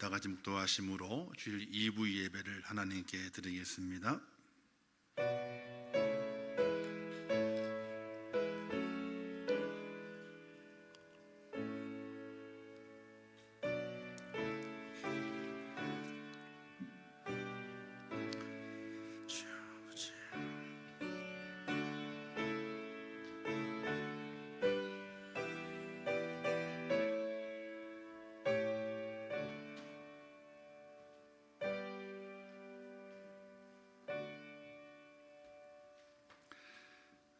다 같이 묵도하심으로 주일 2부 예배를 하나님께 드리겠습니다.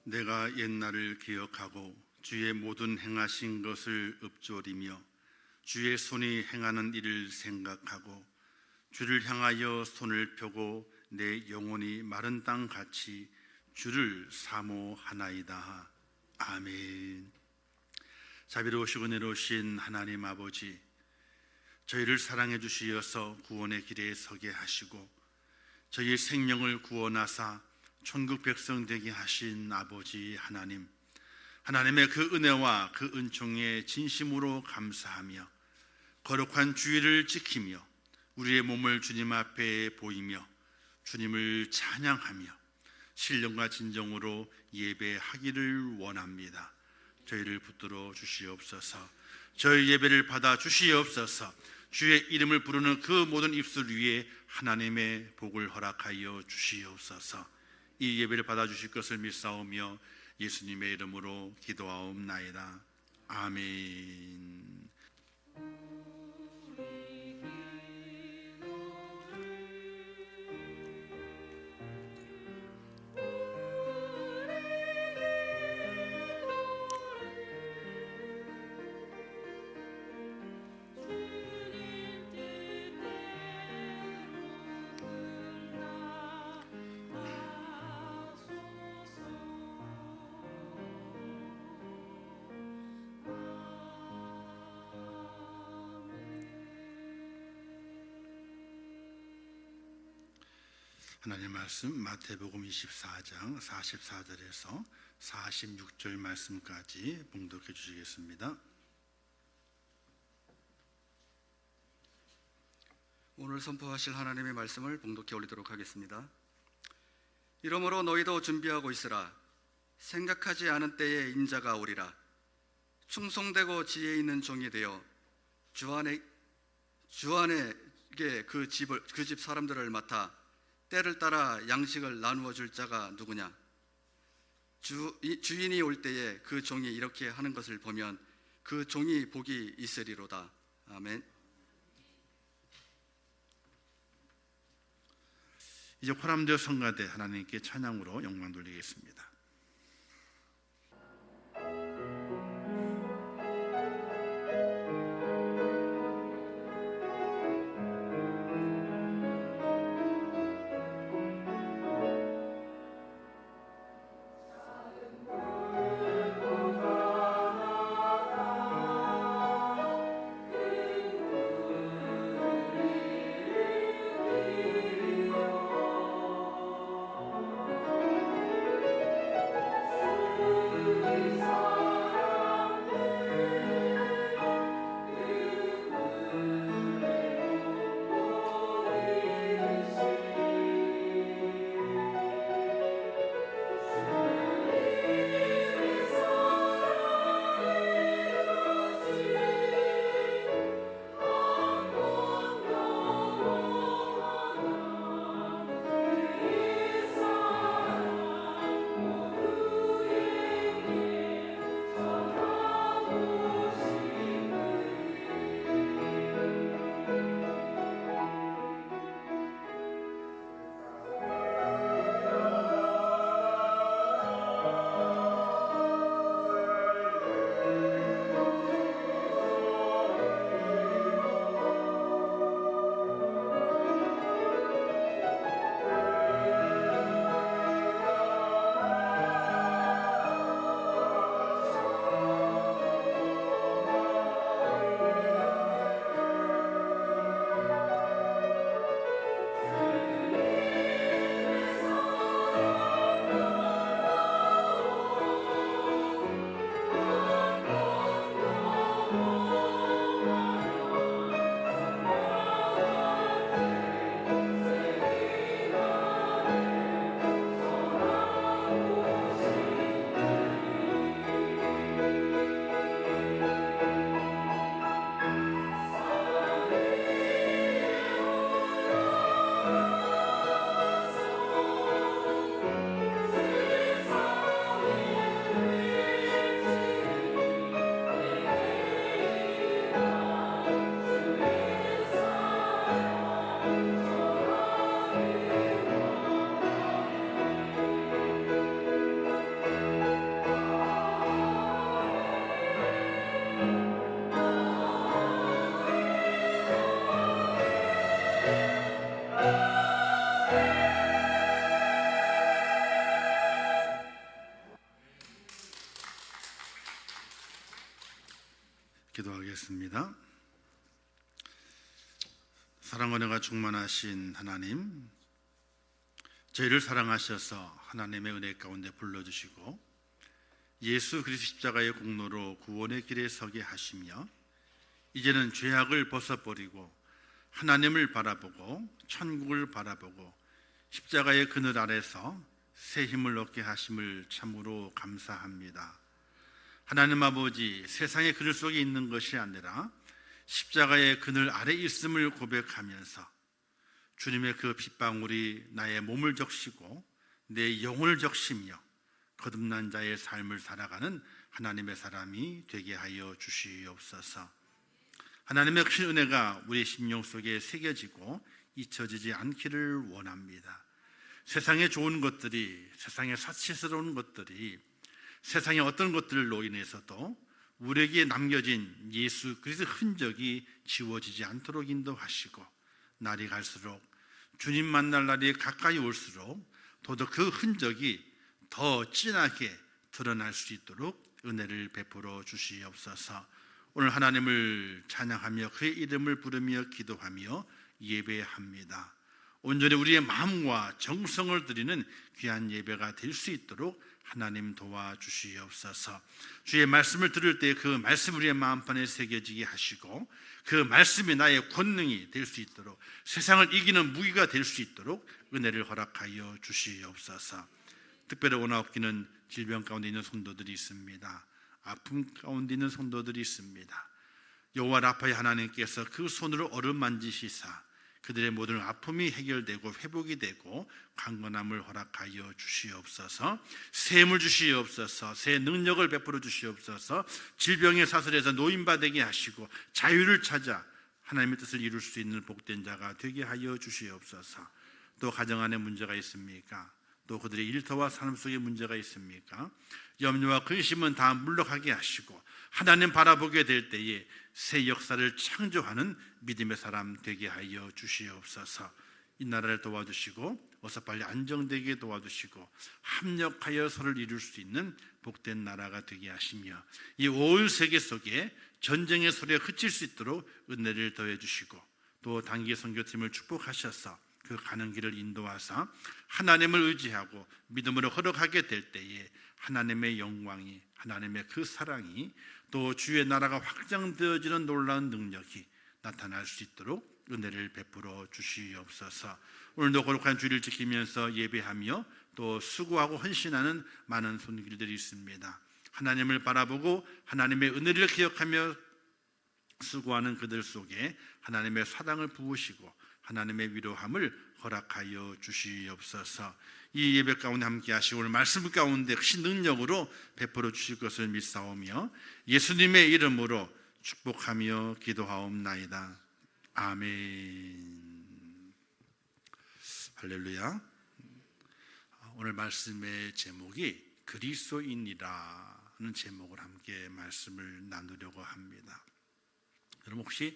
내가 옛날을 기억하고 주의 모든 행하신 것을 읊조리며 주의 손이 행하는 일을 생각하고 주를 향하여 손을 펴고 내 영혼이 마른 땅같이 주를 사모하나이다. 아멘. 자비로우시고 은혜로우신 하나님 아버지, 저희를 사랑해 주시어서 구원의 길에 서게 하시고 저희의 생명을 구원하사 천국 백성 되게 하신 아버지 하나님, 하나님의 그 은혜와 그 은총에 진심으로 감사하며 거룩한 주일을 지키며 우리의 몸을 주님 앞에 보이며 주님을 찬양하며 신령과 진정으로 예배하기를 원합니다. 저희를 붙들어 주시옵소서. 저희 예배를 받아 주시옵소서. 주의 이름을 부르는 그 모든 입술 위에 하나님의 복을 허락하여 주시옵소서. 이 예배를 받아주실 것을 믿사오며 예수님의 이름으로 기도하옵나이다. 아멘. 하나님의 말씀 마태복음 24장 44절에서 46절 말씀까지 봉독해 주시겠습니다. 오늘 선포하실 하나님의 말씀을 봉독해 올리도록 하겠습니다. 이러므로 너희도 준비하고 있으라. 생각하지 않은 때에 인자가 오리라. 충성되고 지혜 있는 종이 되어 주안에게 그 집 사람들을 맡아 때를 따라 양식을 나누어 줄 자가 누구냐? 주인이 올 때에 그 종이 이렇게 하는 것을 보면 그 종이 복이 있으리로다. 아멘. 이제 호람되어 성가대 하나님께 찬양으로 영광 돌리겠습니다. 기도하겠습니다. 사랑 은혜가 충만하신 하나님, 저희를 사랑하셔서 하나님의 은혜 가운데 불러주시고 예수 그리스도 십자가의 공로로 구원의 길에 서게 하시며 이제는 죄악을 벗어버리고 하나님을 바라보고 천국을 바라보고 십자가의 그늘 아래서 새 힘을 얻게 하심을 참으로 감사합니다. 하나님 아버지, 세상의 그늘 속에 있는 것이 아니라 십자가의 그늘 아래 있음을 고백하면서 주님의 그 핏방울이 나의 몸을 적시고 내 영혼을 적시며 거듭난 자의 삶을 살아가는 하나님의 사람이 되게 하여 주시옵소서. 하나님의 큰 은혜가 우리 심령 속에 새겨지고 잊혀지지 않기를 원합니다. 세상에 좋은 것들이, 세상에 사치스러운 것들이, 세상의 어떤 것들로 인해서도 우리에게 남겨진 예수 그리스도의 흔적이 지워지지 않도록 인도하시고 날이 갈수록 주님 만날 날이 가까이 올수록 더더 그 흔적이 더 진하게 드러날 수 있도록 은혜를 베풀어 주시옵소서. 오늘 하나님을 찬양하며 그의 이름을 부르며 기도하며 예배합니다. 온전히 우리의 마음과 정성을 드리는 귀한 예배가 될 수 있도록 하나님 도와주시옵소서. 주의 말씀을 들을 때 그 말씀 우리의 마음판에 새겨지게 하시고 그 말씀이 나의 권능이 될 수 있도록, 세상을 이기는 무기가 될 수 있도록 은혜를 허락하여 주시옵소서. 특별히 원하옵기는 질병 가운데 있는 성도들이 있습니다. 아픔 가운데 있는 성도들이 있습니다. 여호와 라파의 하나님께서 그 손으로 어루만지시사 그들의 모든 아픔이 해결되고 회복이 되고 강건함을 허락하여 주시옵소서. 새 힘을 주시옵소서. 새 능력을 베풀어 주시옵소서. 질병의 사슬에서 노인받게 하시고 자유를 찾아 하나님의 뜻을 이룰 수 있는 복된 자가 되게 하여 주시옵소서. 또 가정 안에 문제가 있습니까? 또 그들의 일터와 삶 속에 문제가 있습니까? 염려와 근심은 다 물러가게 하시고 하나님 바라보게 될 때에 새 역사를 창조하는 믿음의 사람 되게 하여 주시옵소서. 이 나라를 도와주시고 어서 빨리 안정되게 도와주시고 합력하여 서로를 이룰 수 있는 복된 나라가 되게 하시며 이 온 세계 속에 전쟁의 소리가 그칠 수 있도록 은혜를 더해 주시고 또 단기 선교팀을 축복하셔서 그 가는 길을 인도하사 하나님을 의지하고 믿음으로 걸어가게 될 때에 하나님의 영광이, 하나님의 그 사랑이, 또 주의 나라가 확장되어지는 놀라운 능력이 나타날 수 있도록 은혜를 베풀어 주시옵소서. 오늘도 거룩한 주일을 지키면서 예배하며 또 수고하고 헌신하는 많은 손길들이 있습니다. 하나님을 바라보고 하나님의 은혜를 기억하며 수고하는 그들 속에 하나님의 사랑을 부으시고 하나님의 위로함을 허락하여 주시옵소서. 이 예배 가운데 함께 하시고 오늘 말씀 가운데 큰 능력으로 베풀어 주실 것을 믿사오며 예수님의 이름으로 축복하며 기도하옵나이다. 아멘. 할렐루야. 오늘 말씀의 제목이 그리스도인이라는 제목을 함께 말씀을 나누려고 합니다. 여러분 혹시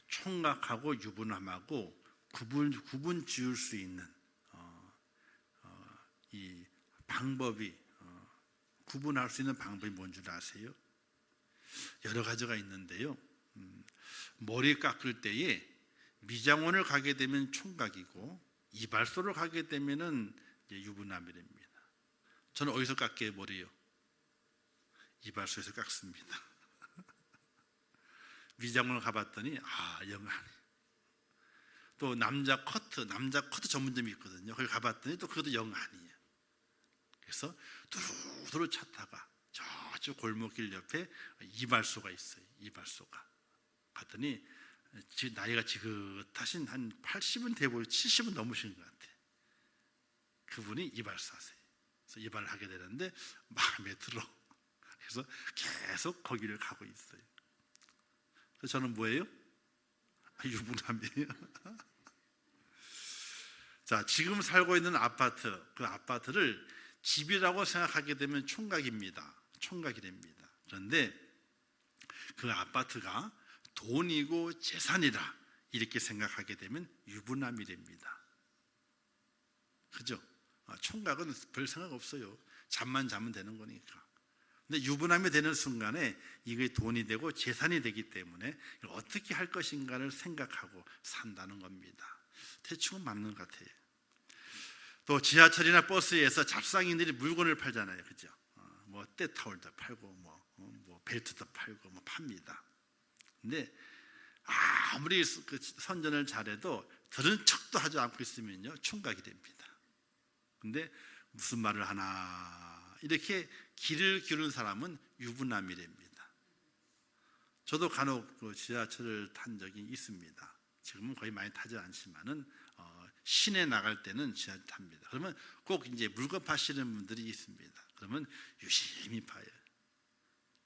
총각하고 유부남하고 구분 지을 수 있는 이 방법이 구분할 수 있는 방법이 뭔 줄 아세요? 여러 가지가 있는데요. 머리 깎을 때에 미장원을 가게 되면 총각이고 이발소를 가게 되면은 유부남이랍니다. 저는 어디서 깎게 머리요? 이발소에서 깎습니다. 미장원을 가봤더니 영하네. 또 남자 커트 전문점이 있거든요. 거기 가봤더니 또 그것도 영한이에요. 그래서 두루두루 찾다가 저쪽 골목길 옆에 이발소가 있어요. 이발소가 갔더니 나이가 지긋하신 한 80은 돼 보여, 70은 넘으신 것 같아. 그분이 이발소 하세요. 그래서 이발을 하게 되는데 마음에 들어. 그래서 계속 거기를 가고 있어요. 그래서 저는 뭐예요? 유부남이에요. 자, 지금 살고 있는 아파트, 그 아파트를 집이라고 생각하게 되면 총각입니다. 총각이 됩니다. 그런데 그 아파트가 돈이고 재산이라 이렇게 생각하게 되면 유부남이 됩니다. 그죠? 총각은 별 생각 없어요. 잠만 자면 되는 거니까. 근데 유부남이 되는 순간에 이게 돈이 되고 재산이 되기 때문에 어떻게 할 것인가를 생각하고 산다는 겁니다. 대충은 맞는 것 같아요. 또 지하철이나 버스에서 잡상인들이 물건을 팔잖아요, 그죠? 뭐 때타올도 팔고 뭐 벨트도 팔고 뭐 팝니다. 근데 아무리 그 선전을 잘해도 들은 척도 하지 않고 있으면요 총각이 됩니다. 근데 무슨 말을 하나 이렇게 귀를 기울이는 사람은 유부남이랍니다. 저도 간혹 그 지하철을 탄 적이 있습니다. 지금은 거의 많이 타지 않지만은 시내 나갈 때는 지하철 탑니다. 그러면 꼭 이제 물건 파시는 분들이 있습니다. 그러면 유심히 파요.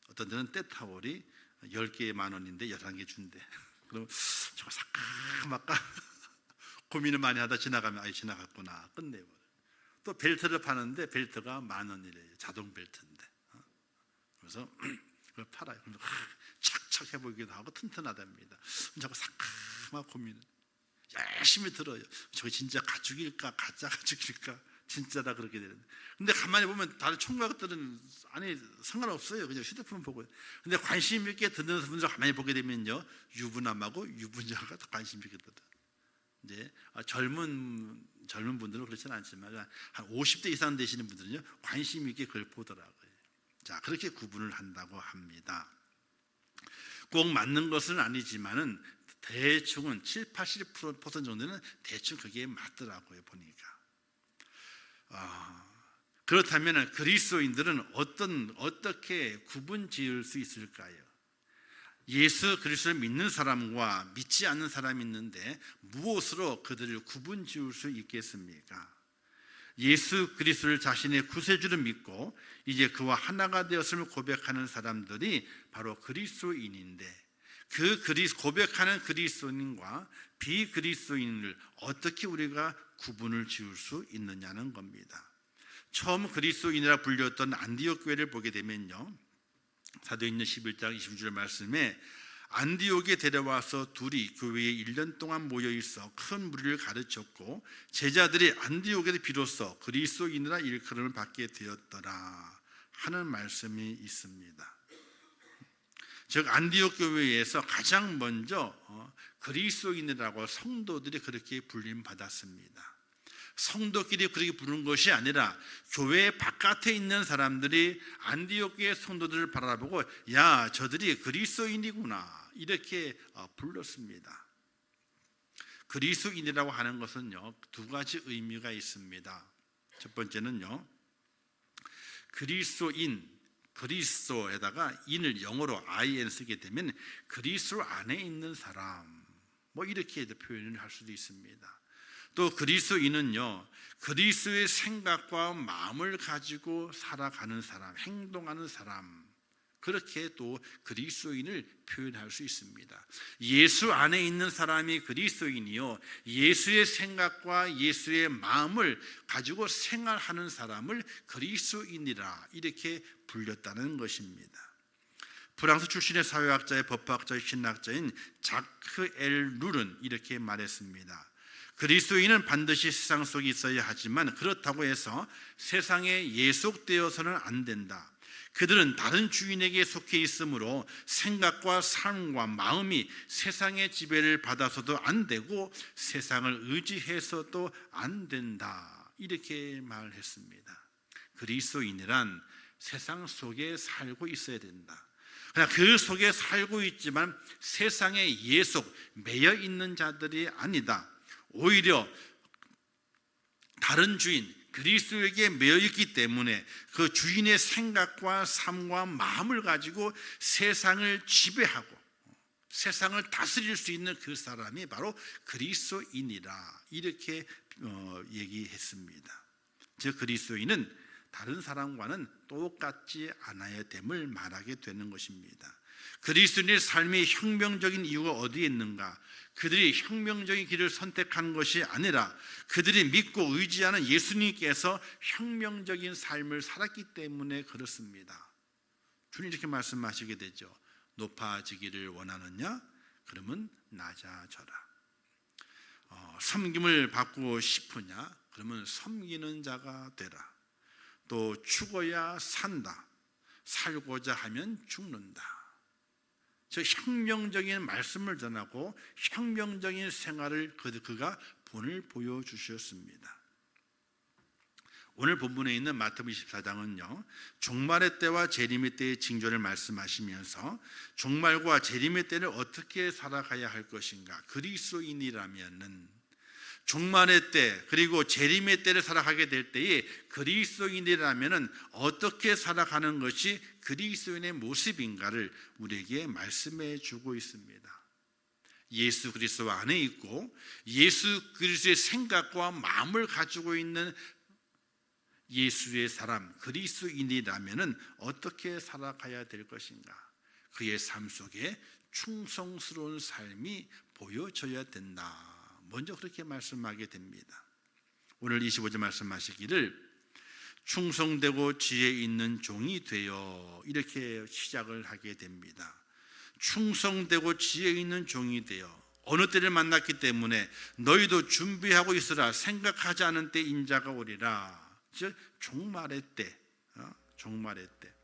어떤 데는 때타올이 10개에 10,000원인데 11개 준대. 그럼 저거 살까 말까 고민을 많이 하다 지나가면 지나갔구나 끝내버려. 또 벨트를 파는데 벨트가 10,000원이래요. 자동 벨트인데. 그래서 그걸 팔아요. 그럼 착착 해보기도 하고 튼튼하답니다. 저거 살까 막 고민을 열심히 들어요. 저거 진짜 가죽일까 가짜 가죽일까 진짜다 그렇게 되는데, 근데 가만히 보면 다른 총각들은 아니 상관없어요. 그냥 휴대폰 보고. 근데 관심 있게 듣는 분들 가만히 보게 되면요 유부남하고 유부녀가 더 관심 있게 들어. 이제 젊은 분들은 그렇지는 않지만 한 50대 이상 되시는 분들은요 관심 있게 그걸 보더라고요. 자, 그렇게 구분을 한다고 합니다. 꼭 맞는 것은 아니지만은 대충은 70-80% 정도는 대충 그게 맞더라고요 보니까. 그렇다면 그리스도인들은 어떻게 구분 지을 수 있을까요? 예수 그리스도를 믿는 사람과 믿지 않는 사람이 있는데 무엇으로 그들을 구분 지을 수 있겠습니까? 예수 그리스도를 자신의 구세주로 믿고 이제 그와 하나가 되었음을 고백하는 사람들이 바로 그리스도인인데, 그 고백하는 그리스도인과 비그리스도인을 어떻게 우리가 구분을 지을 수 있느냐는 겁니다. 처음 그리스도인이라 불렸던 안디옥 교회를 보게 되면요 사도행전 11장 26절 말씀에 안디옥에 데려와서 둘이 교회에 1년 동안 모여 있어 큰 무리를 가르쳤고 제자들이 안디옥에서 비로소 그리스도인이라 일컬음을 받게 되었더라 하는 말씀이 있습니다. 즉 안디옥 교회에서 가장 먼저 그리스도인이라고 성도들이 그렇게 불림 받았습니다. 성도끼리 그렇게 부르는 것이 아니라 교회 바깥에 있는 사람들이 안디옥 교회 성도들을 바라보고 야 저들이 그리스도인이구나 이렇게 불렀습니다. 그리스도인이라고 하는 것은요 두 가지 의미가 있습니다. 첫 번째는요 그리스도에다가 인을 영어로 in 쓰게 되면 그리스도 안에 있는 사람 뭐 이렇게 표현을 할 수도 있습니다. 또 그리스도인은요 그리스도의 생각과 마음을 가지고 살아가는 사람, 행동하는 사람, 그렇게 또 그리스도인을 표현할 수 있습니다. 예수 안에 있는 사람이 그리스도인이요 예수의 생각과 예수의 마음을 가지고 생활하는 사람을 그리스도인이라 이렇게 불렸다는 것입니다. 프랑스 출신의 사회학자의 법학자의 신학자인 자크 엘 룰은 이렇게 말했습니다. 그리스도인은 반드시 세상 속에 있어야 하지만 그렇다고 해서 세상에 예속되어서는 안 된다. 그들은 다른 주인에게 속해 있으므로 생각과 삶과 마음이 세상의 지배를 받아서도 안 되고 세상을 의지해서도 안 된다. 이렇게 말했습니다. 그리스도인이란 세상 속에 살고 있어야 된다. 그러나 그 속에 살고 있지만 세상에 예속, 매여 있는 자들이 아니다. 오히려 다른 주인, 그리스도에게 매여 있기 때문에 그 주인의 생각과 삶과 마음을 가지고 세상을 지배하고 세상을 다스릴 수 있는 그 사람이 바로 그리스도인이라 이렇게 얘기했습니다. 즉 그리스도인은 다른 사람과는 똑같지 않아야 됨을 말하게 되는 것입니다. 그리스도인의 삶이 혁명적인 이유가 어디에 있는가? 그들이 혁명적인 길을 선택한 것이 아니라 그들이 믿고 의지하는 예수님께서 혁명적인 삶을 살았기 때문에 그렇습니다. 주님 이렇게 말씀하시게 되죠. 높아지기를 원하느냐? 그러면 낮아져라. 섬김을 받고 싶으냐? 그러면 섬기는 자가 되라. 또 죽어야 산다. 살고자 하면 죽는다. 저 혁명적인 말씀을 전하고 혁명적인 생활을 그가 본을 보여주셨습니다. 오늘 본문에 있는 마태복음 24장은요, 종말의 때와 재림의 때의 징조를 말씀하시면서 종말과 재림의 때를 어떻게 살아가야 할 것인가, 그리스도인이라면은 종말의 때 그리고 재림의 때를 살아가게 될 때에 그리스도인이라면은 어떻게 살아가는 것이 그리스도인의 모습인가를 우리에게 말씀해 주고 있습니다. 예수 그리스도 안에 있고 예수 그리스도의 생각과 마음을 가지고 있는 예수의 사람 그리스도인이라면은 어떻게 살아가야 될 것인가? 그의 삶 속에 충성스러운 삶이 보여져야 된다. 먼저 그렇게 말씀하게 됩니다. 오늘 25절 말씀하시기를 충성되고 지혜 있는 종이 되어, 이렇게 시작을 하게 됩니다. 충성되고 지혜 있는 종이 되어 어느 때를 만났기 때문에 너희도 준비하고 있으라. 생각하지 않은 때 인자가 오리라. 즉 종말의 때, 종말의 때.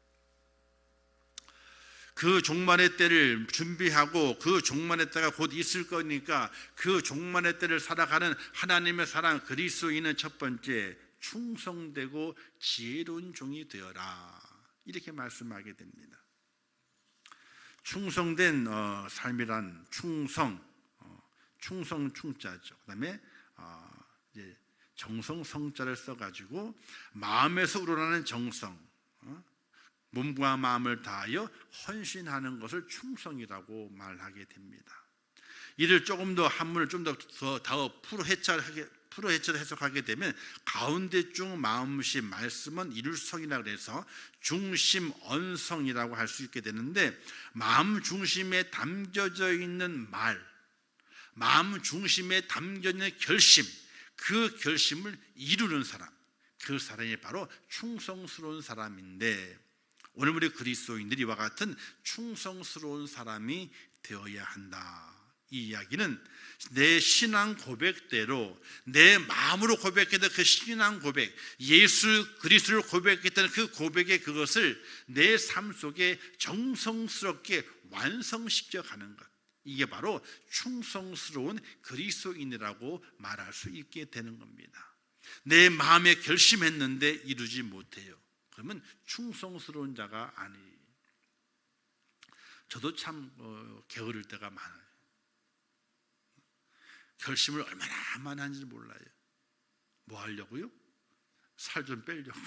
그 종말의 때를 준비하고 그 종말의 때가 곧 있을 거니까 그 종말의 때를 살아가는 하나님의 사랑 그리스도인은 첫 번째 충성되고 지혜로운 종이 되어라. 이렇게 말씀하게 됩니다. 충성된 삶이란 충성 충자죠. 그다음에 이제 정성 성자를 써가지고 마음에서 우러나는 정성, 몸과 마음을 다하여 헌신하는 것을 충성이라고 말하게 됩니다. 이를 조금 더 한문을 좀 더 풀어 해석하게 되면 가운데 중 마음심 말씀은 일성이라 그래서 중심 언성이라고 할 수 있게 되는데, 마음 중심에 담겨져 있는 말, 마음 중심에 담겨 있는 결심, 그 결심을 이루는 사람, 그 사람이 바로 충성스러운 사람인데, 오늘 우리 그리스도인들이 이와 같은 충성스러운 사람이 되어야 한다. 이 이야기는 내 신앙 고백대로 내 마음으로 고백했던 그 신앙 고백, 예수 그리스도를 고백했던 그 고백의 그것을 내 삶 속에 정성스럽게 완성시켜 가는 것, 이게 바로 충성스러운 그리스도인이라고 말할 수 있게 되는 겁니다. 내 마음에 결심했는데 이루지 못해요. 그러면 충성스러운 자가 아니에요. 저도 참 게으를 때가 많아요. 결심을 얼마나 많이 하는지 몰라요. 뭐 하려고요? 살 좀 빼려고.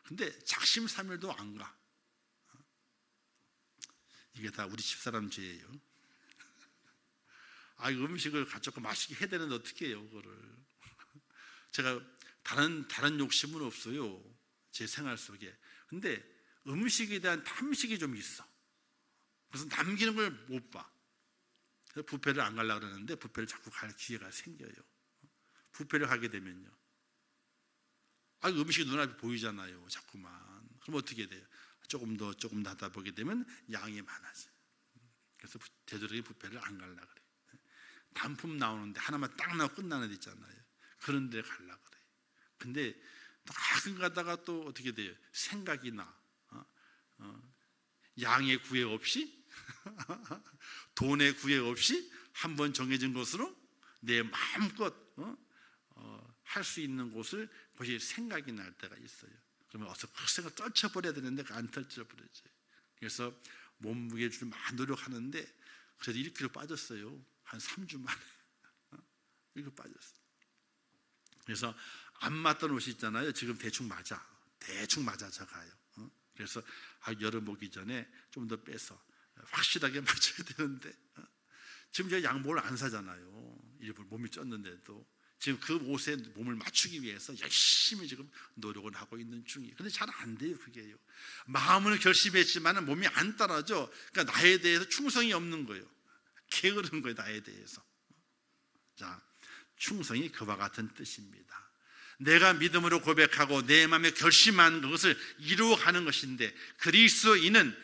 근데 작심삼일도 안 가. 이게 다 우리 집사람 죄예요. 음식을 가져고 맛있게 해야 되는데 어떻게 해요, 그거를. 제가 다른 욕심은 없어요, 제 생활 속에. 근데 음식에 대한 탐식이 좀 있어. 그래서 남기는 걸 못 봐. 그래서 뷔페를 안 가려고 그러는데 뷔페를 자꾸 갈 기회가 생겨요. 뷔페를 가게 되면요, 음식이 눈앞에 보이잖아요, 자꾸만. 그럼 어떻게 돼요? 조금 더 하다 보게 되면 양이 많아져. 그래서 되도록이면 뷔페를 안 가려고 그래. 단품 나오는데 하나만 딱 나오고 끝나는 데 있잖아요. 그런 데 가려고 그래. 근데 가끔 가다가 또 어떻게 돼요? 생각이 나. 양의 구애 없이 돈의 구애 없이 한번 정해진 곳으로 내 마음껏 할 수 있는 곳을 그것이 생각이 날 때가 있어요. 그러면 어서 그 생각 떨쳐버려야 되는데 안 떨쳐버려져요. 그래서 몸무게를 좀 많이 노력하는데 그래도 1kg 빠졌어요. 한 3주 만에 1kg 빠졌어요. 그래서 안 맞던 옷이 있잖아요. 지금 대충 맞아져 가요. 그래서 여름 오기 전에 좀 더 빼서 확실하게 맞춰야 되는데, 지금 제가 양복을 안 사잖아요. 일부러 몸이 쪘는데도 지금 그 옷에 몸을 맞추기 위해서 열심히 지금 노력을 하고 있는 중이에요. 근데 잘 안 돼요, 그게요. 마음을 결심했지만 몸이 안 따라져. 그러니까 나에 대해서 충성이 없는 거예요. 게으른 거예요, 나에 대해서. 자, 충성이 그와 같은 뜻입니다. 내가 믿음으로 고백하고 내 마음에 결심한 것을 이루어가는 것인데, 그리스도인은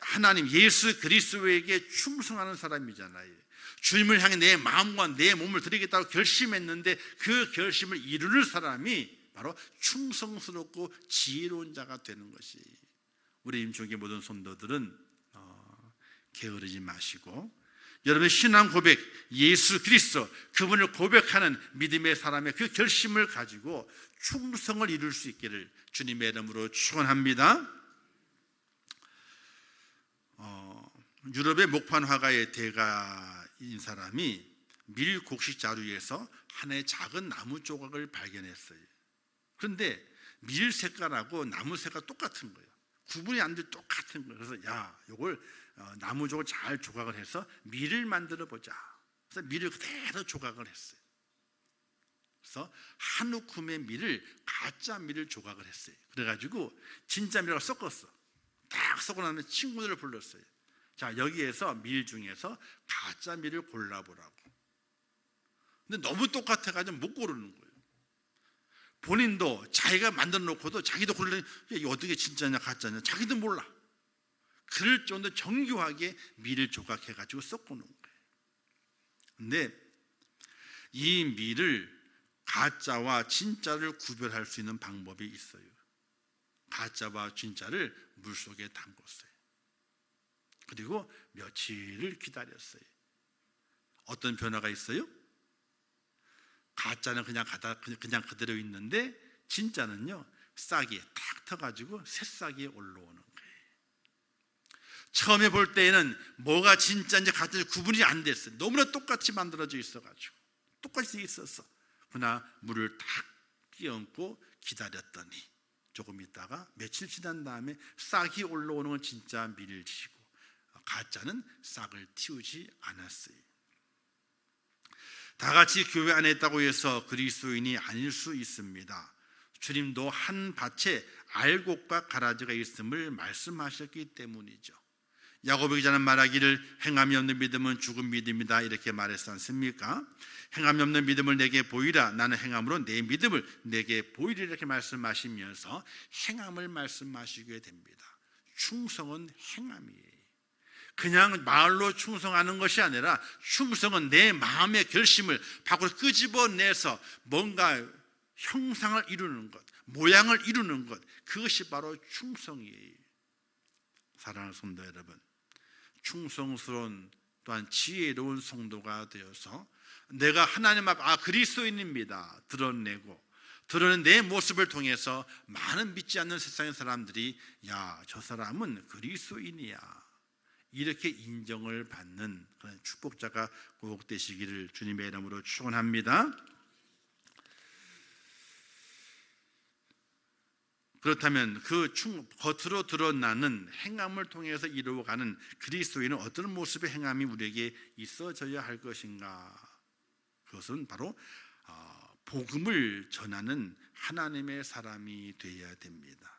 하나님 예수 그리스도에게 충성하는 사람이잖아요. 주님을 향해 내 마음과 내 몸을 드리겠다고 결심했는데 그 결심을 이루는 사람이 바로 충성스럽고 지혜로운 자가 되는 것이. 우리 임종의 모든 성도들은 게으르지 마시고 여러분의 신앙 고백, 예수 그리스도 그분을 고백하는 믿음의 사람의 그 결심을 가지고 충성을 이룰 수 있기를 주님의 이름으로 축원합니다. 유럽의 목판 화가의 대가인 사람이 밀 곡식 자루에서 하나의 작은 나무 조각을 발견했어요. 그런데 밀 색깔하고 나무 색깔 똑같은 거예요. 구분이 안 돼, 똑같은 거예요. 그래서 야, 이걸 나무 조각을 잘 조각을 해서 밀을 만들어 보자. 그래서 밀을 그대로 조각을 했어요. 그래서 한 움큼의 밀을 가짜 밀을 조각을 했어요. 그래가지고 진짜 밀하고 섞었어. 딱 섞고 나면 친구들을 불렀어요. 자, 여기에서 밀 중에서 가짜 밀을 골라보라고. 근데 너무 똑같아가지고 못 고르는 거예요. 본인도 자기가 만들어 놓고도 자기도 고르는, 이게 어떻게 진짜냐 가짜냐 자기도 몰라. 그럴 정도 정교하게 밀을 조각해가지고 섞어놓은 거예요. 근데 이 밀을 가짜와 진짜를 구별할 수 있는 방법이 있어요. 가짜와 진짜를 물속에 담궜어요. 그리고 며칠을 기다렸어요. 어떤 변화가 있어요? 가짜는 그냥 그대로 있는데 진짜는요, 싹이 탁 터가지고 새싹이 올라오는 거예요. 처음에 볼 때에는 뭐가 진짜인지 가짜인지 구분이 안 됐어요. 너무나 똑같이 만들어져 있어가지고 똑같이 있었어. 그러나 물을 탁 끼얹고 기다렸더니 조금 있다가 며칠 지난 다음에 싹이 올라오는 건 진짜 밀치고 가짜는 싹을 틔우지 않았어요. 다 같이 교회 안에 있다고 해서 그리스도인이 아닐 수 있습니다. 주님도 한 밭에 알곡과 가라지가 있음을 말씀하셨기 때문이죠. 야고보 기자는 말하기를 행함이 없는 믿음은 죽은 믿음이다 이렇게 말했지 않습니까? 행함이 없는 믿음을 내게 보이라. 나는 행함으로 내 믿음을 내게 보이리라 이렇게 말씀하시면서 행함을 말씀하시게 됩니다. 충성은 행함이에요. 그냥 말로 충성하는 것이 아니라 충성은 내 마음의 결심을 밖으로 끄집어내서 뭔가 형상을 이루는 것, 모양을 이루는 것, 그것이 바로 충성이에요. 사랑하는 성도 여러분, 충성스러운 또한 지혜로운 성도가 되어서 내가 하나님 앞 그리스도인입니다 드러낸 내 모습을 통해서 많은 믿지 않는 세상의 사람들이 야, 저 사람은 그리스도인이야 이렇게 인정을 받는 그런 축복자가 꼭 되시기를 주님의 이름으로 축원합니다. 그렇다면 그 겉으로 드러나는 행함을 통해서 이루어가는 그리스도인은 어떤 모습의 행함이 우리에게 있어져야 할 것인가? 그것은 바로 복음을 전하는 하나님의 사람이 되어야 됩니다.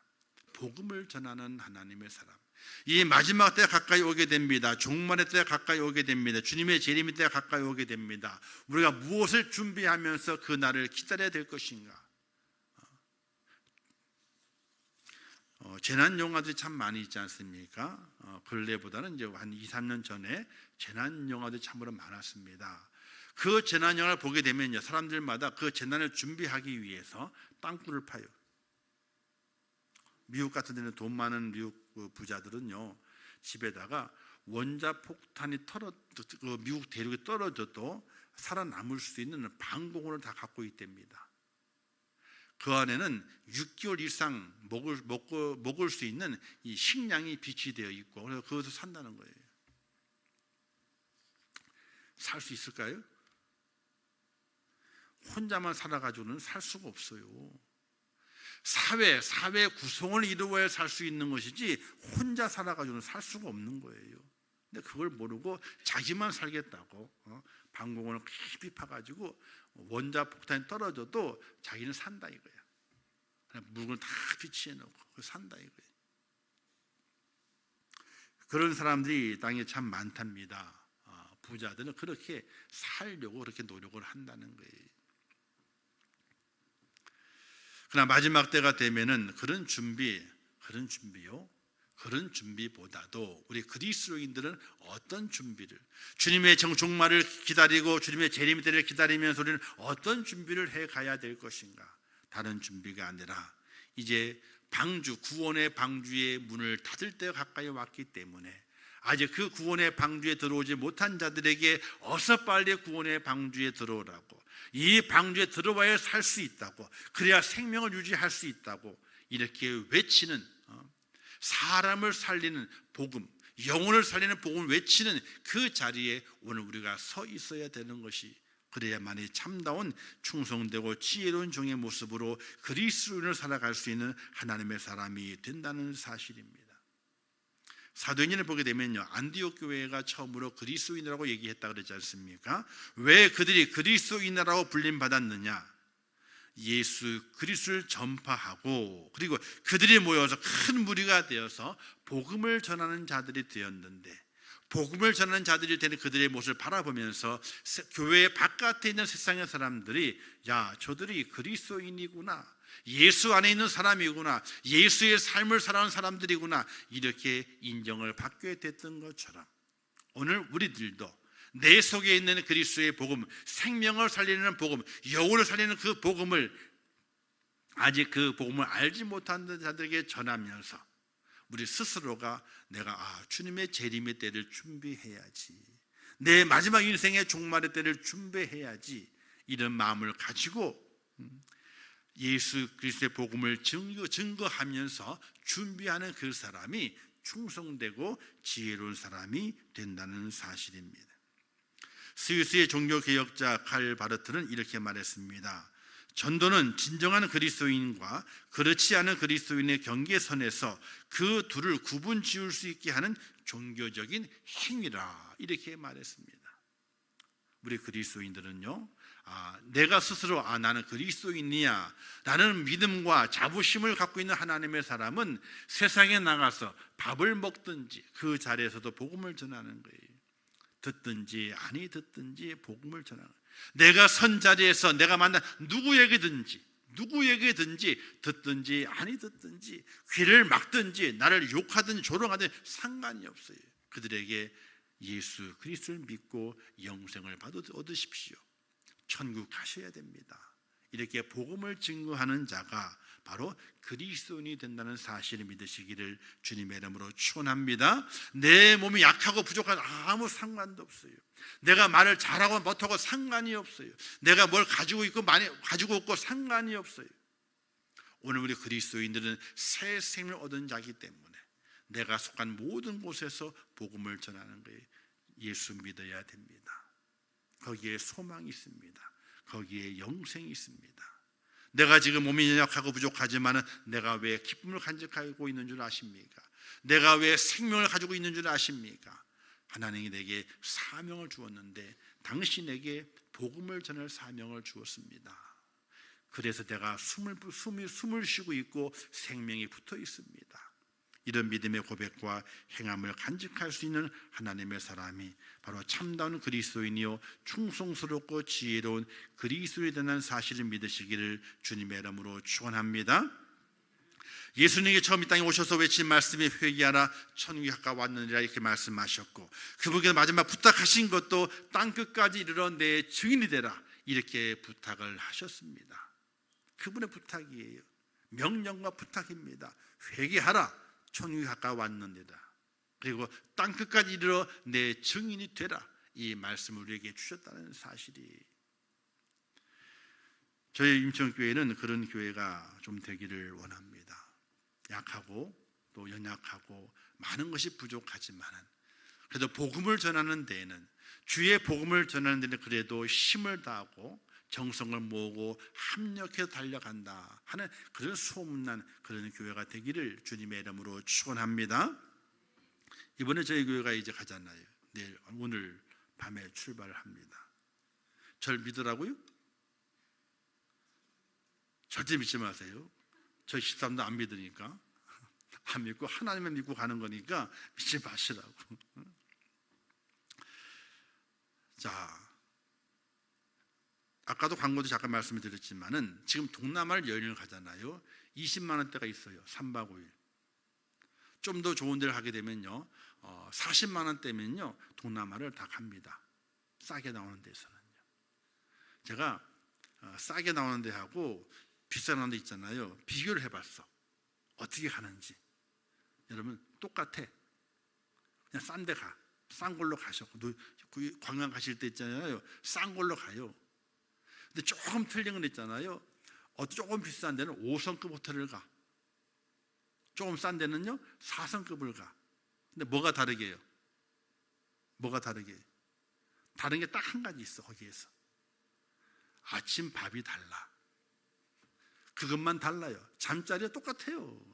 복음을 전하는 하나님의 사람. 이 마지막 때가 가까이 오게 됩니다. 종말의 때가 가까이 오게 됩니다. 주님의 재림의 때가 가까이 오게 됩니다. 우리가 무엇을 준비하면서 그 날을 기다려야 될 것인가? 재난 영화들이 참 많이 있지 않습니까? 근래보다는 이제 한 2, 3년 전에 재난 영화들이 참으로 많았습니다. 그 재난 영화를 보게 되면요, 사람들마다 그 재난을 준비하기 위해서 땅굴을 파요. 미국 같은 데는 돈 많은 미국 부자들은요, 집에다가 원자폭탄이 미국 대륙에 떨어져도 살아남을 수 있는 방공호를 다 갖고 있답니다. 그 안에는 6개월 이상 먹을 수 있는 이 식량이 비치되어 있고, 그래서 그것을 산다는 거예요. 살 수 있을까요? 혼자만 살아가지고는 살 수가 없어요. 사회 구성을 이루어야 살 수 있는 것이지 혼자 살아가지고는 살 수가 없는 거예요. 근데 그걸 모르고 자기만 살겠다고 방공호를 깊이 파가지고 원자폭탄이 떨어져도 자기는 산다 이거야. 물건을 다 비치해 놓고 산다 이거예요. 그런 사람들이 땅에 참 많답니다. 부자들은 그렇게 살려고 그렇게 노력을 한다는 거예요. 그러나 마지막 때가 되면은 그런 준비보다도 우리 그리스도인들은 어떤 준비를, 주님의 종말을 기다리고 주님의 재림 때를 기다리면서 우리는 어떤 준비를 해 가야 될 것인가? 다른 준비가 아니라 이제 구원의 방주의 문을 닫을 때가 가까이 왔기 때문에 아직 그 구원의 방주에 들어오지 못한 자들에게 어서 빨리 구원의 방주에 들어오라고, 이 방주에 들어와야 살 수 있다고, 그래야 생명을 유지할 수 있다고 이렇게 외치는, 사람을 살리는 복음, 영혼을 살리는 복음을 외치는 그 자리에 오늘 우리가 서 있어야 되는 것이, 그래야만이 참다운 충성되고 지혜로운 종의 모습으로 그리스도인을 살아갈 수 있는 하나님의 사람이 된다는 사실입니다. 사도행전을 보게 되면요, 안디옥 교회가 처음으로 그리스도인이라고 얘기했다 그러지 않습니까? 왜 그들이 그리스도인이라고 불림 받았느냐? 예수 그리스도를 전파하고, 그리고 그들이 모여서 큰 무리가 되어서 복음을 전하는 자들이 되었는데, 복음을 전하는 자들이 되는 그들의 모습을 바라보면서 교회 바깥에 있는 세상의 사람들이, 야, 저들이 그리스도인이구나, 예수 안에 있는 사람이구나, 예수의 삶을 살아가는 사람들이구나, 이렇게 인정을 받게 됐던 것처럼 오늘 우리들도 내 속에 있는 그리스도의 복음, 생명을 살리는 복음, 영혼을 살리는 그 복음을, 아직 그 복음을 알지 못하는 자들에게 전하면서 우리 스스로가 내가 주님의 재림의 때를 준비해야지, 내 마지막 인생의 종말의 때를 준비해야지, 이런 마음을 가지고 예수 그리스도의 복음을 증거하면서 준비하는 그 사람이 충성되고 지혜로운 사람이 된다는 사실입니다. 스위스의 종교개혁자 칼 바르트는 이렇게 말했습니다. 전도는 진정한 그리스도인과 그렇지 않은 그리스도인의 경계선에서 그 둘을 구분 지을 수 있게 하는 종교적인 행위라, 이렇게 말했습니다. 우리 그리스도인들은요, 내가 스스로 나는 그리스도인이야 라는 믿음과 자부심을 갖고 있는 하나님의 사람은 세상에 나가서 밥을 먹든지 그 자리에서도 복음을 전하는 거예요. 듣든지 아니 듣든지 복음을 전하는 거예요. 내가 선 자리에서 내가 만난 누구에게든지 듣든지 아니 듣든지, 귀를 막든지 나를 욕하든지 조롱하든지 상관이 없어요. 그들에게 예수 그리스도를 믿고 영생을 얻으십시오, 천국 가셔야 됩니다, 이렇게 복음을 증거하는 자가 바로 그리스도인이 된다는 사실을 믿으시기를 주님의 이름으로 축원합니다. 내 몸이 약하고 부족한 아무 상관도 없어요. 내가 말을 잘하고 못하고 상관이 없어요. 내가 뭘 가지고 있고 많이 가지고 없고 상관이 없어요. 오늘 우리 그리스도인들은 새 생명을 얻은 자이기 때문에 내가 속한 모든 곳에서 복음을 전하는 거예요. 예수 믿어야 됩니다. 거기에 소망이 있습니다. 거기에 영생이 있습니다. 내가 지금 몸이 연약하고 부족하지만 내가 왜 기쁨을 간직하고 있는 줄 아십니까? 내가 왜 생명을 가지고 있는 줄 아십니까? 하나님이 내게 사명을 주었는데 당신에게 복음을 전할 사명을 주었습니다. 그래서 내가 숨을 쉬고 있고 생명이 붙어 있습니다. 이런 믿음의 고백과 행함을 간직할 수 있는 하나님의 사람이 바로 참다운 그리스도인이요 충성스럽고 지혜로운 그리스도에 대한 사실을 믿으시기를 주님의 이름으로 축원합니다. 예수님이 처음 이 땅에 오셔서 외친 말씀이 회개하라 천국이 가까웠느니라, 이렇게 말씀하셨고, 그분께서 마지막 부탁하신 것도 땅끝까지 이르러 내 증인이 되라, 이렇게 부탁을 하셨습니다. 그분의 부탁이에요. 명령과 부탁입니다. 회개하라, 천국이 가까웠느니라, 그리고 땅끝까지 이르러 내 증인이 되라, 이 말씀을 우리에게 주셨다는 사실이, 저희 임천교회는 그런 교회가 좀 되기를 원합니다. 약하고 또 연약하고 많은 것이 부족하지만 그래도 복음을 전하는 데에는, 주의 복음을 전하는 데는 그래도 힘을 다하고 정성을 모으고 합력해서 달려간다 하는 그런 소문난 그런 교회가 되기를 주님의 이름으로 축원합니다. 이번에 저희 교회가 이제 가잖아요. 오늘 밤에 출발을 합니다. 절 믿으라고요? 절대 믿지 마세요. 저희 집사람도 안 믿으니까. 안 믿고 하나님을 믿고 가는 거니까 믿지 마시라고. 자, 아까도 광고도 잠깐 말씀을 드렸지만은 지금 동남아를 여행을 가잖아요. 20만 원대가 있어요. 3박 5일. 좀 더 좋은 데를 가게 되면요, 40만 원대면요 동남아를 다 갑니다. 싸게 나오는 데서는요. 제가 싸게 나오는 데하고 비싼 데 있잖아요. 비교를 해봤어. 어떻게 가는지. 여러분 똑같아. 그냥 싼 데 가. 싼 걸로 가셔. 관광 가실 때 있잖아요. 싼 걸로 가요. 근데 조금 틀린 건 있잖아요. 조금 비싼 데는 5성급 호텔을 가. 조금 싼 데는요 4성급을 가. 근데 뭐가 다르게요? 뭐가 다르게? 다른 게 딱 한 가지 있어. 거기에서 아침 밥이 달라. 그것만 달라요. 잠자리가 똑같아요.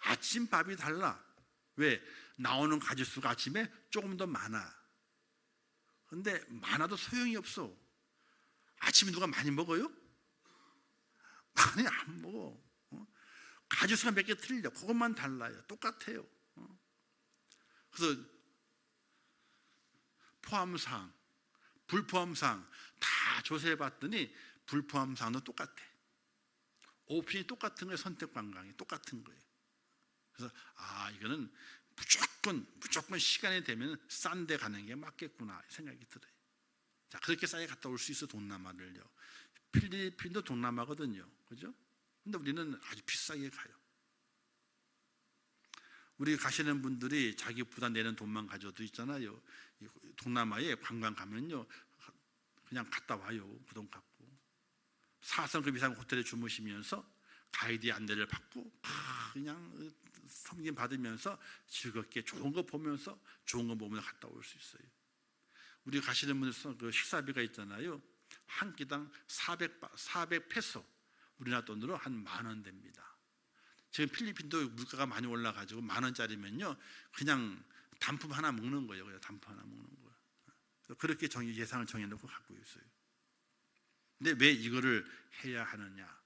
아침 밥이 달라. 왜? 나오는 가짓수가 아침에 조금 더 많아. 근데 많아도 소용이 없어. 아침에 누가 많이 먹어요? 많이 안 먹어. 가짓수가 몇 개 틀려. 그것만 달라요. 똑같아요. 그래서 포함사항, 불포함사항 다 조사해봤더니 불포함사항도 똑같아. 옵션이 똑같은 거예요. 선택 관광이 똑같은 거예요. 그래서 이거는 무조건 시간이 되면 싼 데 가는 게 맞겠구나 생각이 들어요. 자, 그렇게 싸게 갔다 올 수 있어. 동남아를요. 필리핀도 동남아거든요. 그죠? 근데 우리는 아주 비싸게 가요. 우리 가시는 분들이 자기 부담 내는 돈만 가져도 있잖아요. 동남아에 관광 가면요 그냥 갔다 와요. 그 돈 갖고 4성급 이상 호텔에 주무시면서 가이드의 안내를 받고 그냥 섬김 받으면서 즐겁게 좋은 거 보면서 갔다 올 수 있어요. 우리 가시는 분들 그 식사비가 있잖아요. 한 끼당 400 페소, 우리나라 돈으로 한 10,000원 됩니다. 지금 필리핀도 물가가 많이 올라가지고 10,000원짜리면요 그냥 단품 하나 먹는 거예요. 그냥 단품 하나 먹는 거예요. 그렇게 예산을 정해놓고 갖고 있어요. 근데 왜 이거를 해야 하느냐?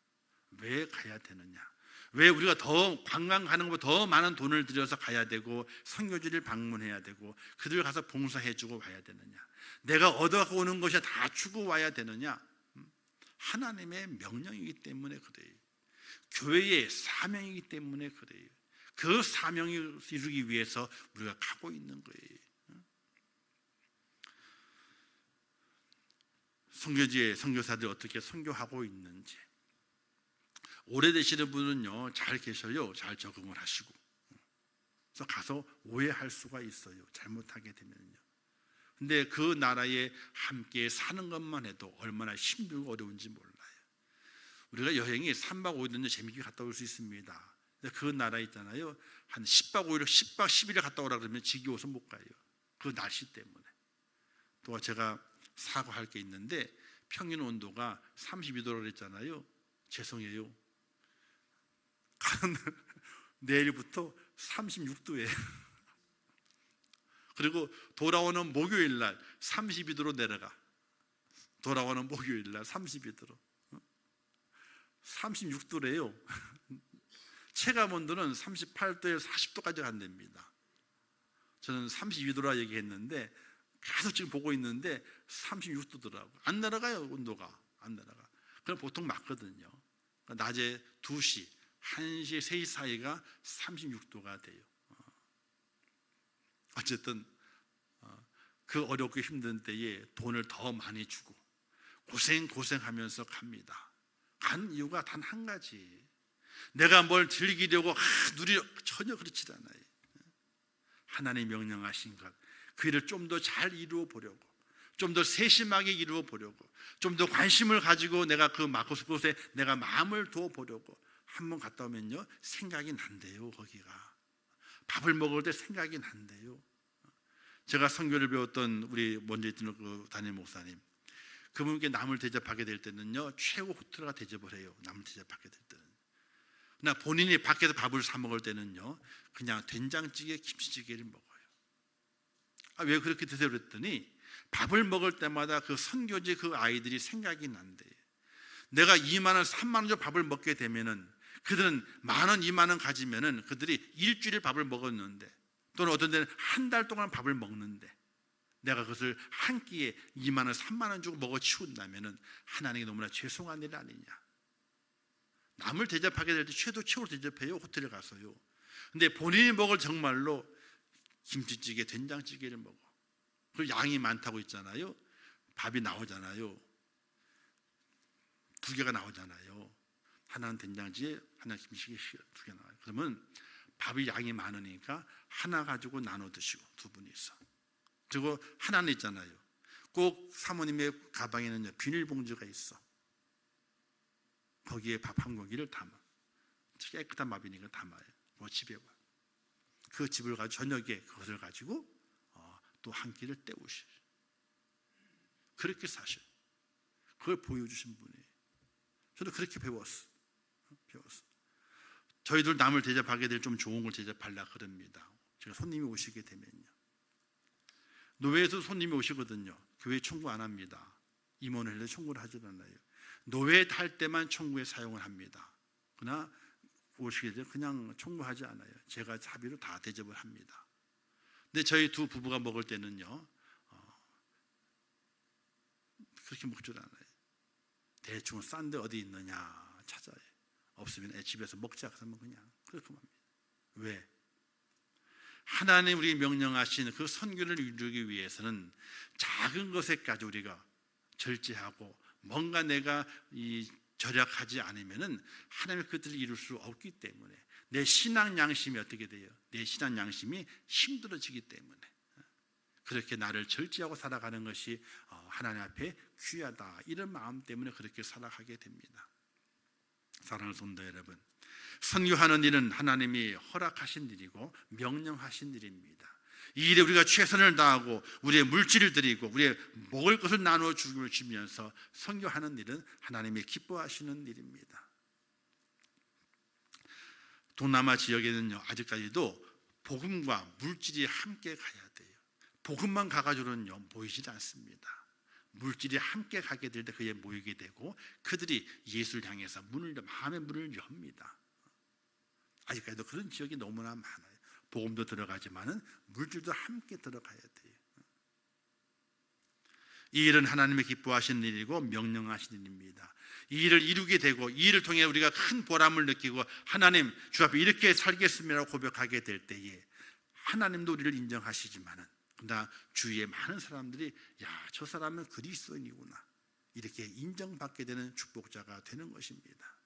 왜 가야 되느냐? 왜 우리가 더 관광 가는 것보다 더 많은 돈을 들여서 가야 되고 선교지를 방문해야 되고 그들 가서 봉사해주고 와야 되느냐? 내가 얻어갖고 오는 것이 다 주고 와야 되느냐? 하나님의 명령이기 때문에 그래요. 교회의 사명이기 때문에 그래요. 그 사명을 이루기 위해서 우리가 가고 있는 거예요. 선교지에 선교사들이 어떻게 선교하고 있는지. 오래되시는 분은요 잘 계셔요. 잘 적응을 하시고. 그래서 가서 오해할 수가 있어요. 잘못하게 되면요. 근데 그 나라에 함께 사는 것만 해도 얼마나 힘들고 어려운지 몰라요. 우리가 여행이 3박 5일은 재밌게 갔다 올 수 있습니다. 근데 그 나라 있잖아요. 한 10박 5일, 10박 10일에 갔다 오라 그러면 지겨워서 못 가요. 그 날씨 때문에. 또 제가 사과할 게 있는데 평균 온도가 32도라고 그랬잖아요. 죄송해요. 가는 내일부터 36도예요. 그리고 돌아오는 목요일 날 32도로 내려가. 돌아오는 목요일 날 32도로. 36도래요. 체감 온도는 38도에서 40도까지 간답니다. 저는 32도라 얘기했는데 계속 지금 보고 있는데 36도더라고요. 안 내려가요. 온도가 안 내려가. 그럼 보통 맞거든요. 낮에 2시, 1시, 3시 사이가 36도가 돼요. 어쨌든 그 어렵고 힘든 때에 돈을 더 많이 주고 고생하면서 갑니다. 간 이유가 단 한 가지. 내가 뭘 즐기려고 전혀 그렇지 않아요. 하나님 명령하신 것, 그 일을 좀 더 잘 이루어 보려고, 좀 더 세심하게 이루어 보려고, 좀 더 관심을 가지고 내가 그곳에 내가 마음을 두어 보려고 한번 갔다 오면요 생각이 난대요. 거기가 밥을 먹을 때 생각이 난대요. 제가 선교를 배웠던 우리 먼저 있던 그 담임 목사님, 그분께 남을 대접하게 될 때는요 최고 호텔가 대접을 해요. 남을 대접하게 될 때는. 나 본인이 밖에서 밥을 사 먹을 때는요 그냥 된장찌개, 김치찌개를 먹어요. 왜 그렇게 드세요? 그랬더니 밥을 먹을 때마다 그 선교지 그 아이들이 생각이 난대. 내가 2만 원, 3만 원 정도 밥을 먹게 되면은 그들은 10,000원, 2만 원 가지면은 그들이 일주일 밥을 먹었는데, 또는 어떤 데는 한 달 동안 밥을 먹는데, 내가 그것을 한 끼에 2만 원, 3만 원 주고 먹어 치운다면은 하나님께 너무나 죄송한 일 아니냐. 남을 대접하게 될 때 최고로 대접해요. 호텔에 가서요. 근데 본인이 먹을 정말로 김치찌개, 된장찌개를 먹어. 그리고 양이 많다고 있잖아요. 밥이 나오잖아요. 2개가 나오잖아요. 하나는 된장찌개, 하나 김치찌개 2개 나와요. 그러면 밥이 양이 많으니까 하나 가지고 나눠 드시고 두 분이서. 그리고 하나는 있잖아요. 꼭 사모님의 가방에는 비닐봉지가 있어. 거기에 밥 한 공기를 담아. 깨끗한 밥이니까 담아요. 그 집에 와. 그 집을 가지고 저녁에 그것을 가지고 또 한 끼를 때우셔. 그렇게 사셔. 그걸 보여주신 분이에요. 저도 그렇게 배웠어. 저희들 남을 대접하게 될 좀 좋은 걸 대접하려고 그럽니다. 제가 손님이 오시게 되면요. 노회에서 손님이 오시거든요. 교회 청구 안 합니다. 임원회를 청구를 하지 않아요. 노회 할 때만 청구에 사용을 합니다. 그러나 오시게 되면 그냥 청구하지 않아요. 제가 사비로 다 대접을 합니다. 근데 저희 두 부부가 먹을 때는요, 그렇게 먹질 않아요. 대충 싼데 어디 있느냐 찾아요. 없으면 집에서 먹자 그러면 그냥 그렇게 합니다. 왜? 하나님 우리 명령하신 그 선교를 이루기 위해서는 작은 것에까지 우리가 절제하고 뭔가 내가 절약하지 않으면은 하나님의 그들을 이룰 수 없기 때문에 내 신앙 양심이 어떻게 돼요? 내 신앙 양심이 힘들어지기 때문에 그렇게 나를 절제하고 살아가는 것이 하나님 앞에 귀하다 이런 마음 때문에 그렇게 살아가게 됩니다. 사랑하는 성도 여러분, 선교하는 일은 하나님이 허락하신 일이고 명령하신 일입니다. 이 일에 우리가 최선을 다하고 우리의 물질을 드리고 우리의 먹을 것을 나누어 주면서 선교하는 일은 하나님이 기뻐하시는 일입니다. 동남아 지역에는요, 아직까지도 복음과 물질이 함께 가야 돼요. 복음만 가가지고는요 모이지 않습니다. 물질이 함께 가게 될 때 그에 모이게 되고 그들이 예수를 향해서 마음의 문을 엽니다. 아직까지도 그런 지역이 너무나 많아요. 복음도 들어가지만은 물질도 함께 들어가야 돼요. 이 일은 하나님의 기뻐하시는 일이고 명령하신 일입니다. 이 일을 이루게 되고 이 일을 통해 우리가 큰 보람을 느끼고 하나님 주 앞에 이렇게 살겠습니다라고 고백하게 될 때에 하나님도 우리를 인정하시지만은 그러나 주위에 많은 사람들이 야, 저 사람은 그리스도인이구나 이렇게 인정받게 되는 축복자가 되는 것입니다.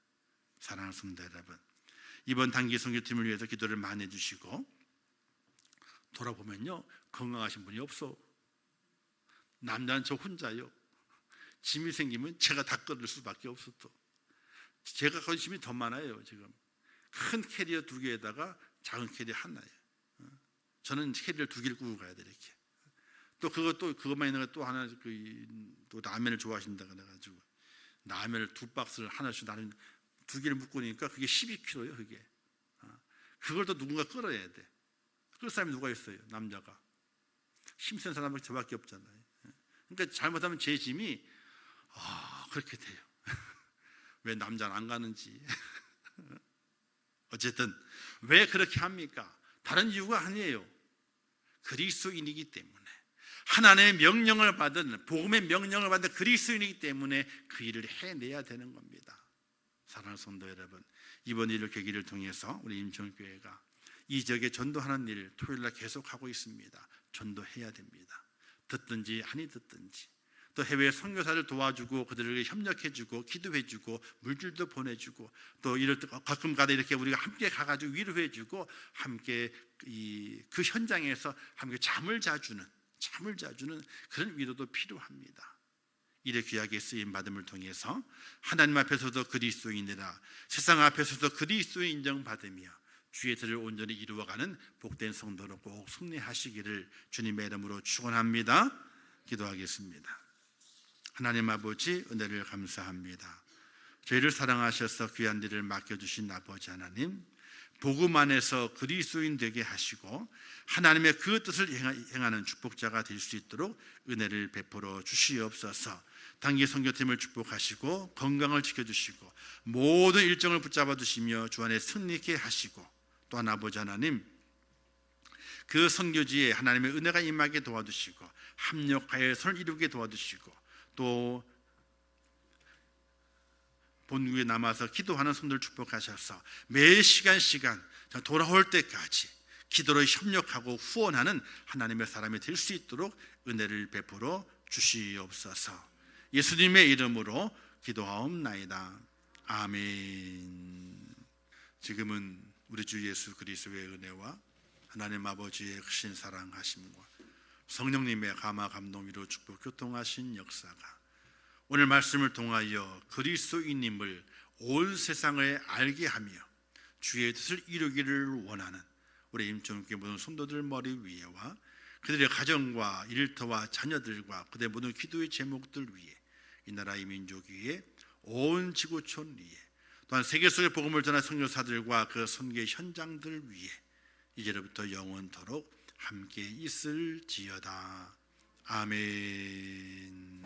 사랑하는 성도 여러분, 이번 단기 선교팀을 위해서 기도를 많이 해주시고 돌아보면요 건강하신 분이 없어. 남자는 저 혼자요. 짐이 생기면 제가 다 끌을 수밖에 없어. 또 제가 가진 짐이 더 많아요. 지금 큰 캐리어 2개에다가 작은 캐리어 하나예요. 저는 캐리어를 2개를 꾸고 가야 돼 이렇게. 또 그것만 있는 거 또 하나 또 라면을 좋아하신다 그래가지고 라면을 2박스를 하나씩 나는 2개를 묶고 니까 그게 12kg예요. 그게 그걸 또 누군가 끌어야 돼. 끌 사람이 누가 있어요? 남자가. 힘센 사람은 저밖에 없잖아요. 그러니까 잘못하면 제 짐이 그렇게 돼요. 왜 남자는 안 가는지. 어쨌든 왜 그렇게 합니까? 다른 이유가 아니에요. 그리스도인이기 때문에 하나님의 명령을 받은 복음의 명령을 받은 그리스도인이기 때문에 그 일을 해내야 되는 겁니다. 사랑하는 성도 여러분, 이번 일을 계기를 통해서 우리 임종교회가 이 지역에 전도하는 일을 토요일날 계속하고 있습니다. 전도해야 됩니다. 듣든지 아니 듣든지 또 해외 선교사를 도와주고 그들에게 협력해주고 기도해주고 물질도 보내주고 또 이럴 때 가끔가다 이렇게 우리가 함께 가가지고 위로해주고 함께 그 현장에서 함께 잠을 자주는 그런 위로도 필요합니다. 이래 귀하게 쓰임 받음을 통해서 하나님 앞에서도 그리스도인이라 세상 앞에서도 그리스도인 인정받으며 주의 뜻을 온전히 이루어가는 복된 성도로 꼭 승리하시기를 주님의 이름으로 축원합니다. 기도하겠습니다. 하나님 아버지 은혜를 감사합니다. 저희를 사랑하셔서 귀한 일을 맡겨주신 아버지 하나님, 복음 안에서 그리스도인 되게 하시고 하나님의 그 뜻을 행하는 축복자가 될 수 있도록 은혜를 베풀어 주시옵소서. 단기 선교팀을 축복하시고 건강을 지켜주시고 모든 일정을 붙잡아 주시며 주 안에 승리케 하시고 또한 아버지 하나님 그 선교지에 하나님의 은혜가 임하게 도와주시고 합력하여 선을 이루게 도와주시고 또 본국에 남아서 기도하는 성도를 축복하셔서 매 시간 돌아올 때까지 기도로 협력하고 후원하는 하나님의 사람이 될 수 있도록 은혜를 베풀어 주시옵소서. 예수님의 이름으로 기도하옵나이다. 아멘. 지금은 우리 주 예수 그리스도의 은혜와 하나님 아버지의 크신 사랑하심과 성령님의 감화 감동으로 축복 교통하신 역사가 오늘 말씀을 통하여 그리스도인님을 온 세상에 알게 하며 주의 뜻을 이루기를 원하는 우리 임종교회 모든 성도들 머리 위에와 그들의 가정과 일터와 자녀들과 그들의 모든 기도의 제목들 위에 이 나라의 민족 위에 온 지구촌 위에 또한 세계 속의 복음을 전한 선교사들과 그 선교의 현장들 위에 이제로부터 영원토록 함께 있을지어다. 아멘.